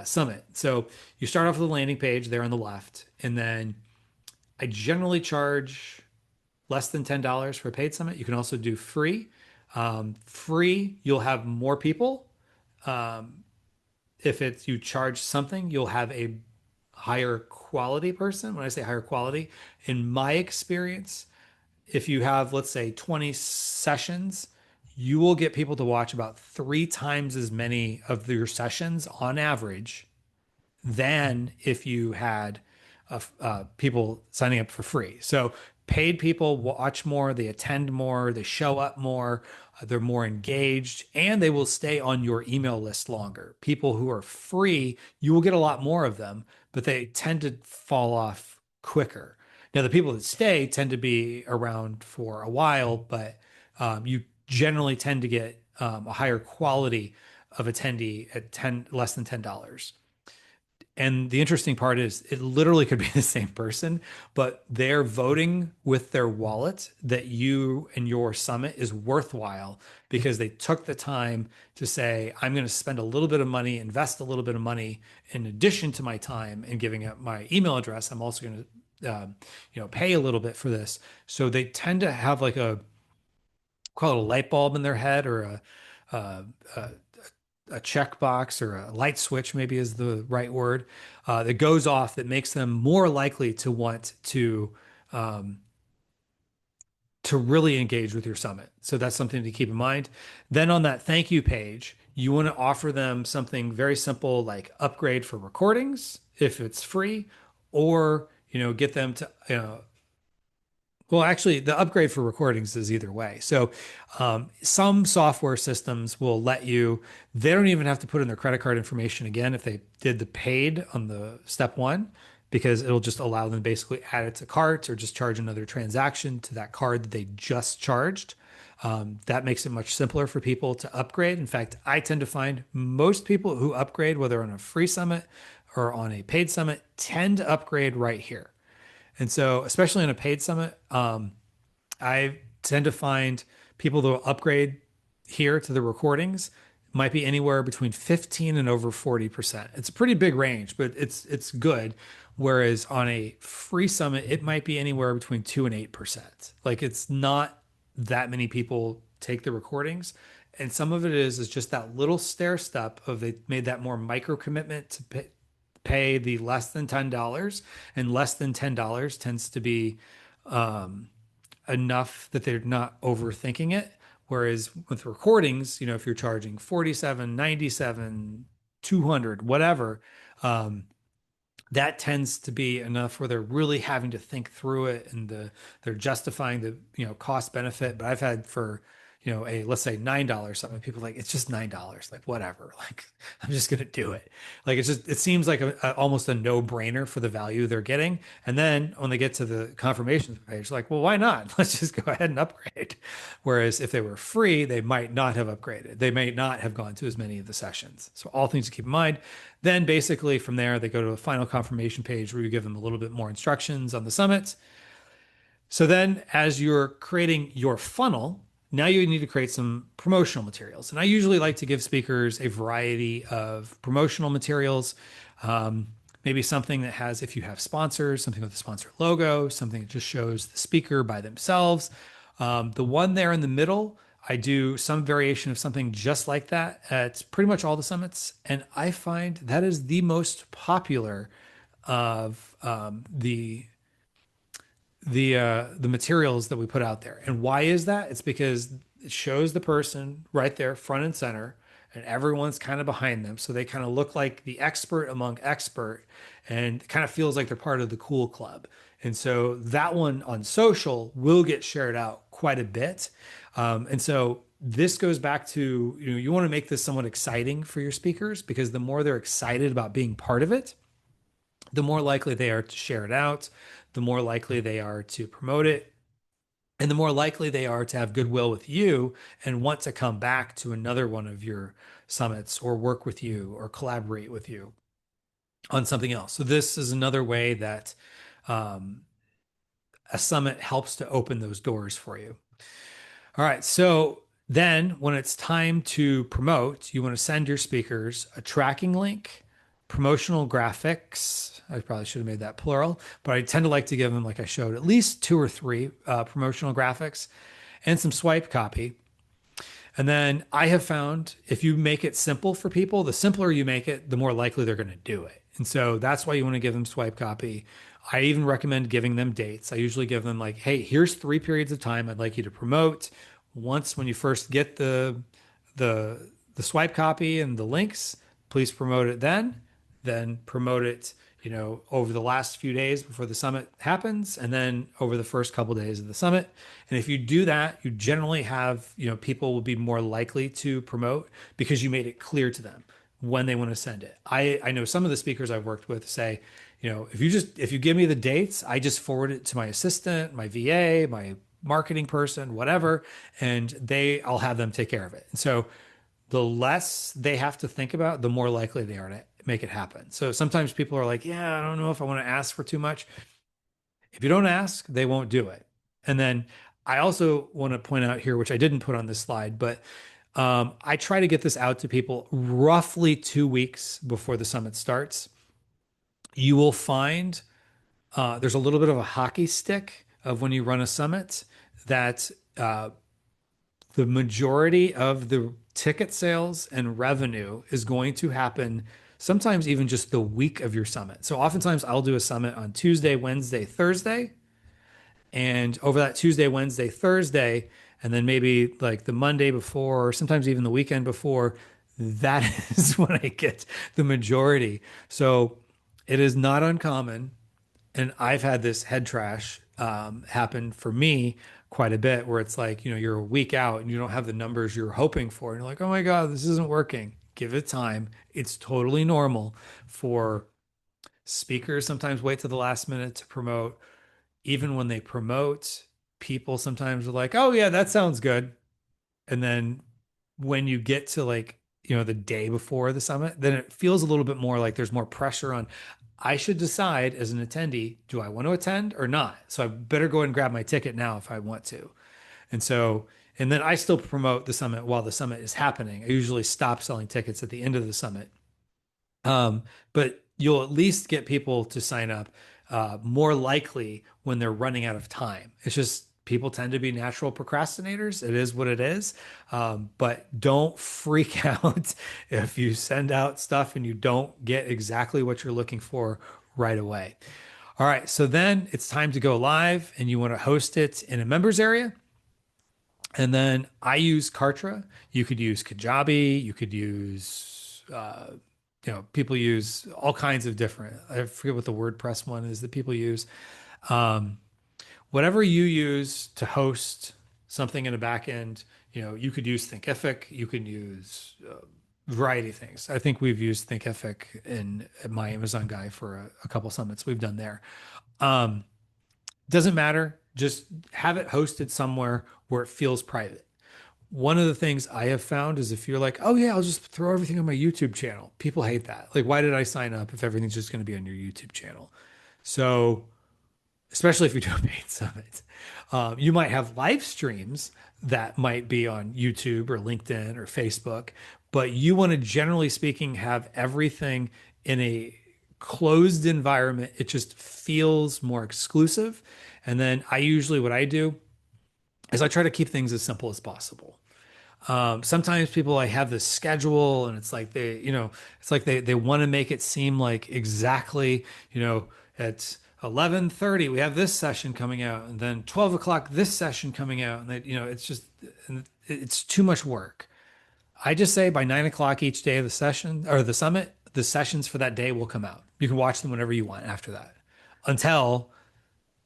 summit. So you start off with a landing page there on the left, and then I generally charge less than $10 for a paid summit. You can also do free. Free, you'll have more people. If it's you charge something, you'll have a higher quality person. When I say higher quality, in my experience, if you have, let's say, 20 sessions, you will get people to watch about three times as many of your sessions on average than if you had people signing up for free. So paid people watch more, they attend more, they show up more, they're more engaged, and they will stay on your email list longer. People who are free, you will get a lot more of them, but they tend to fall off quicker. Now, the people that stay tend to be around for a while, but you generally tend to get a higher quality of attendee at 10 less than $10. And the interesting part is it literally could be the same person, but they're voting with their wallet that you and your summit is worthwhile because they took the time to say, I'm going to spend a little bit of money, invest a little bit of money in addition to my time and giving up my email address. I'm also going to, pay a little bit for this. So they tend to have like call it a light bulb in their head or a, a a checkbox or a light switch, maybe is the right word, that goes off that makes them more likely to want um, to really engage with your summit. So that's something to keep in mind. Then on that thank you page, you want to offer them something very simple like upgrade for recordings if it's free, or get them to well, actually, the upgrade for recordings is either way. So, some software systems will let you, they don't even have to put in their credit card information again if they did the paid on the step one, because it'll just allow them to basically add it to carts or just charge another transaction to that card that they just charged. That makes it much simpler for people to upgrade. In fact, I tend to find most people who upgrade, whether on a free summit or on a paid summit, tend to upgrade right here. And so, especially in a paid summit, I tend to find people that will upgrade here to the recordings might be anywhere between 15 and over 40%. It's a pretty big range, but it's good. Whereas on a free summit, it might be anywhere between 2 and 8%. Like it's not that many people take the recordings. And some of it is just that little stair step of they made that more micro commitment to pay the less than $10, and less than $10 tends to be enough that they're not overthinking it. Whereas with recordings, if you're charging 47, 97, 200, whatever, um, that tends to be enough where they're really having to think through it and they're justifying the cost benefit. But I've had for a let's say $9 something, people are like it's just $9, like whatever, like I'm just gonna do it. Like it seems like almost a no-brainer for the value they're getting. And then when they get to the confirmation page, like, well, why not? Let's just go ahead and upgrade. Whereas if they were free, they might not have upgraded. They may not have gone to as many of the sessions. So all things to keep in mind. Then basically from there, they go to a final confirmation page where you give them a little bit more instructions on the summit. So then as you're creating your funnel, now you need to create some promotional materials. And I usually like to give speakers a variety of promotional materials. Maybe something that has, if you have sponsors, something with a sponsor logo, something that just shows the speaker by themselves. The one there in the middle, I do some variation of something just like that at pretty much all the summits. And I find that is the most popular of the materials that we put out there. And why is that? It's because it shows the person right there, front and center, and everyone's kind of behind them. So they kind of look like the expert among expert and it kind of feels like they're part of the cool club. And so that one on social will get shared out quite a bit. And so this goes back to, you want to make this somewhat exciting for your speakers because the more they're excited about being part of it, the more likely they are to share it out, the more likely they are to promote it. And the more likely they are to have goodwill with you and want to come back to another one of your summits or work with you or collaborate with you on something else. So this is another way that um, a summit helps to open those doors for you. All right. So then when it's time to promote, you want to send your speakers a tracking link, promotional graphics. I probably should have made that plural, but I tend to like to give them, like I showed, at least two or three promotional graphics and some swipe copy. And then I have found if you make it simple for people, the simpler you make it, the more likely they're going to do it. And so that's why you want to give them swipe copy. I even recommend giving them dates. I usually give them like, hey, here's 3 periods of time I'd like you to promote. Once when you first get the the swipe copy and the links, please promote it then. Then promote it, over the last few days before the summit happens, and then over the first couple of days of the summit. And if you do that, you generally have, people will be more likely to promote because you made it clear to them when they want to send it. I know some of the speakers I've worked with say, if you give me the dates, I just forward it to my assistant, my VA, my marketing person, whatever, and I'll have them take care of it. And so the less they have to think about, the more likely they are to make it happen. So sometimes people are like, yeah, I don't know if I want to ask for too much. If you don't ask, they won't do it. And then I also want to point out here, which I didn't put on this slide, but I try to get this out to people roughly 2 weeks before the summit starts. You will find there's a little bit of a hockey stick of when you run a summit that the majority of the ticket sales and revenue is going to happen sometimes even just the week of your summit. So oftentimes I'll do a summit on Tuesday, Wednesday, Thursday, and over that Tuesday, Wednesday, Thursday, and then maybe like the Monday before, or sometimes even the weekend before, that is when I get the majority. So it is not uncommon, and I've had this head trash happen for me quite a bit, where it's like, you're a week out and you don't have the numbers you're hoping for. And you're like, oh my God, this isn't working. Give it time. It's totally normal for speakers sometimes wait to the last minute to promote. Even when they promote, people sometimes are like, oh yeah, that sounds good. And then when you get to like, the day before the summit, then it feels a little bit more like there's more pressure on. I should decide as an attendee, do I want to attend or not? So I better go and grab my ticket now if I want to. And so, and then I still promote the summit while the summit is happening. I usually stop selling tickets at the end of the summit. But you'll at least get people to sign up more likely when they're running out of time. It's just people tend to be natural procrastinators. It is what it is. But don't freak out if you send out stuff and you don't get exactly what you're looking for right away. All right, so then it's time to go live and you want to host it in a members area. And then I use Kartra. You could use Kajabi. You could use people use all kinds of different, I forget what the WordPress one is that people use. Um, Whatever you use to host something in a backend, you could use Thinkific, you can use a variety of things. I think we've used Thinkific in at my Amazon guy for a couple summits we've done there. Um, doesn't matter, just have it hosted somewhere where it feels private. One of the things I have found is if you're like, oh yeah, I'll just throw everything on my YouTube channel. People hate that. Like, why did I sign up if everything's just going to be on your YouTube channel? So, especially if you do a paid summit, you might have live streams that might be on YouTube or LinkedIn or Facebook, but you want to, generally speaking, have everything in a closed environment. It just feels more exclusive. And then what I do is I try to keep things as simple as possible. Sometimes people like have this schedule and it's like they want to make it seem like exactly, at 11:30 we have this session coming out and then 12 o'clock this session coming out. And it's just, it's too much work. I just say by 9 o'clock each day of the session or the summit, the sessions for that day will come out. You can watch them whenever you want after that until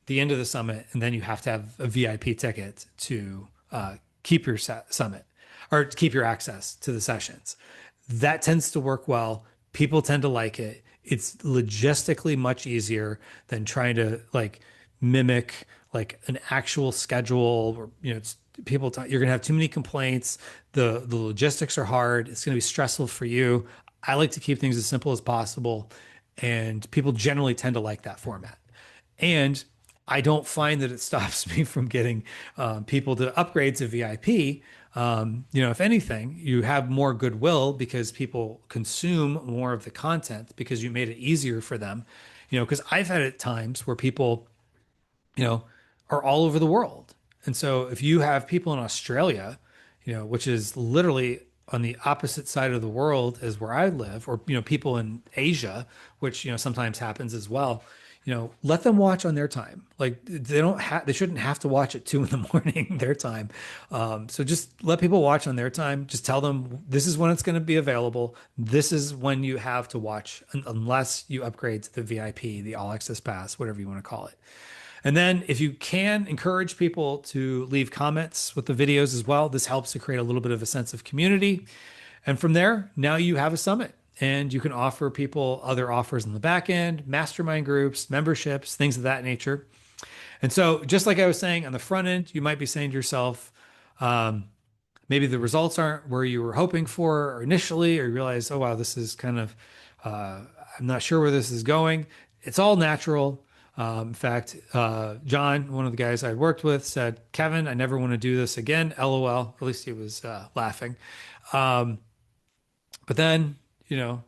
the end of the summit, and then you have to have a VIP ticket to keep your summit or keep your access to the sessions. That tends to work well. People tend to like it. It's logistically much easier than trying to like mimic like an actual schedule or, it's people, you're going to have too many complaints. The logistics are hard. It's going to be stressful for you. I like to keep things as simple as possible. And people generally tend to like that format. And I don't find that it stops me from getting people to upgrade to VIP. If anything, you have more goodwill because people consume more of the content because you made it easier for them. Because I've had at times where people, you know, are all over the world. And so if you have people in Australia, which is literally on the opposite side of the world as where I live, or, people in Asia, which, sometimes happens as well, let them watch on their time. Like they shouldn't have to watch at 2 in the morning, their time. So just let people watch on their time. Just tell them this is when it's going to be available. This is when you have to watch, unless you upgrade to the VIP, the all access pass, whatever you want to call it. And then if you can encourage people to leave comments with the videos as well, this helps to create a little bit of a sense of community. And from there, now you have a summit and you can offer people other offers on the back end, mastermind groups, memberships, things of that nature. And so, just like I was saying on the front end, you might be saying to yourself, maybe the results aren't where you were hoping for or initially, or you realize, oh, wow, this is kind of, I'm not sure where this is going. It's all natural. In fact, John, one of the guys I worked with, said, Kevin, I never want to do this again. LOL. At least he was laughing. Um, but then, a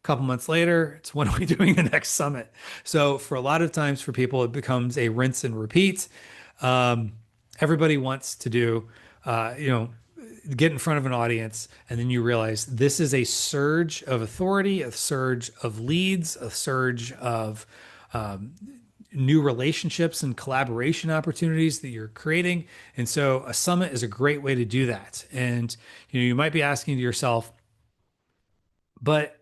couple months later, it's when are we doing the next summit? So for a lot of times for people, it becomes a rinse and repeat. Um, Everybody wants to do, get in front of an audience, and then you realize this is a surge of authority, a surge of leads, a surge of new relationships and collaboration opportunities that you're creating. And so a summit is a great way to do that. And you might be asking to yourself, but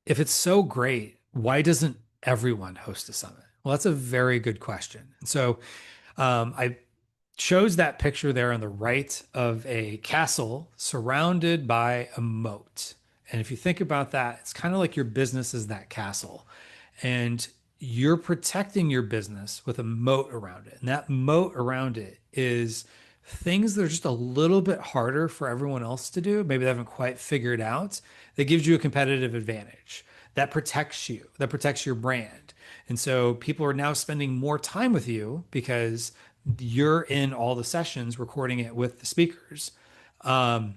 if it's so great, why doesn't everyone host a summit? Well, that's a very good question. And so I chose that picture there on the right of a castle surrounded by a moat. And if you think about that, it's kind of like your business is that castle. And you're protecting your business with a moat around it. And that moat around it is things that are just a little bit harder for everyone else to do. Maybe they haven't quite figured out. That gives you a competitive advantage. That protects you, that protects your brand. And so people are now spending more time with you because you're in all the sessions recording it with the speakers. Um,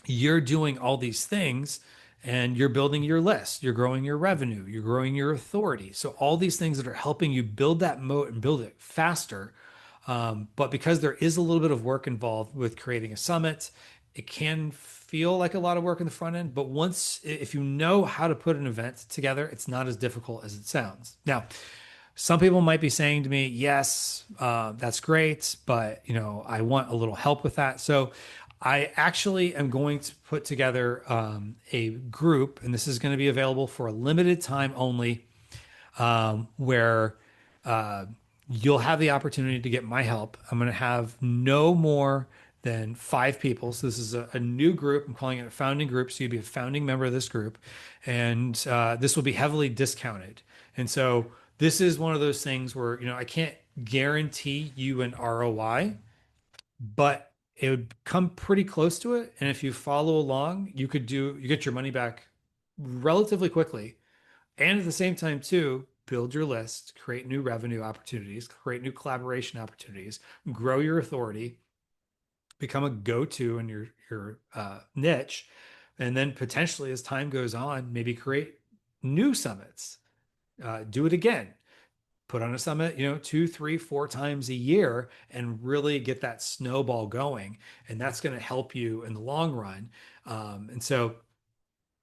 you're doing all these things and you're building your list, you're growing your revenue, you're growing your authority. So, all these things that are helping you build that moat and build it faster. But because there is a little bit of work involved with creating a summit, it can feel like a lot of work in the front end. But if you know how to put an event together, it's not as difficult as it sounds. Now, some people might be saying to me, yes, that's great, but I want a little help with that. So I actually am going to put together a group, and this is going to be available for a limited time only, where uh, you'll have the opportunity to get my help. I'm going to have no more than 5 people. So this is a new group. I'm calling it a founding group. So you'd be a founding member of this group, and this will be heavily discounted. And so this is one of those things where I can't guarantee you an ROI, but it would come pretty close to it. And if you follow along, you get your money back relatively quickly. And at the same time, too, build your list, create new revenue opportunities, create new collaboration opportunities, grow your authority, become a go-to in your niche, and then potentially as time goes on, maybe create new summits. Do it again. Put on a summit, 2, 3, 4 times a year and really get that snowball going. And that's going to help you in the long run. And so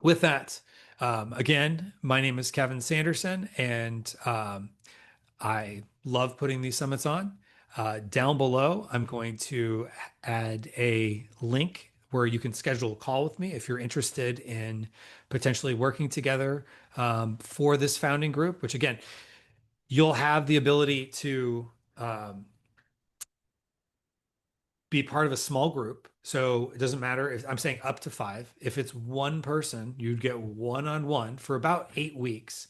with that, again, my name is Kevin Sanderson, and I love putting these summits on. Down below, I'm going to add a link where you can schedule a call with me if you're interested in potentially working together for this founding group, which again, you'll have the ability to um, be part of a small group. So it doesn't matter if I'm saying up to 5. If it's one person, you'd get one-on-one for about 8 weeks.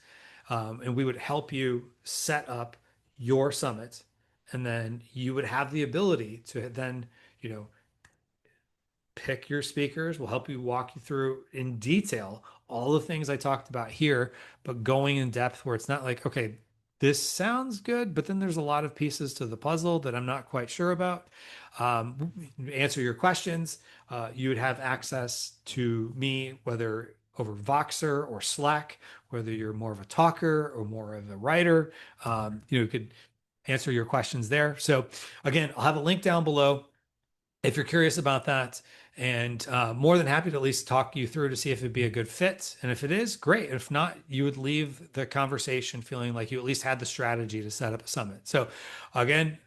And we would help you set up your summit. And then you would have the ability to then, you know, pick your speakers. We'll help you walk you through in detail all the things I talked about here, but going in depth where it's not like, okay, this sounds good, but then there's a lot of pieces to the puzzle that I'm not quite sure about. Answer your questions. You would have access to me, whether over Voxer or Slack, whether you're more of a talker or more of a writer. You could answer your questions there. So again, I'll have a link down below if you're curious about that. And more than happy to at least talk you through to see if it'd be a good fit. And if it is, great. If not, you would leave the conversation feeling like you at least had the strategy to set up a summit. So again,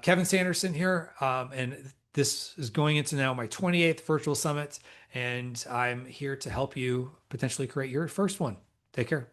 Kevin Sanderson here, and this is going into now my 28th virtual summit, and I'm here to help you potentially create your first one. Take care.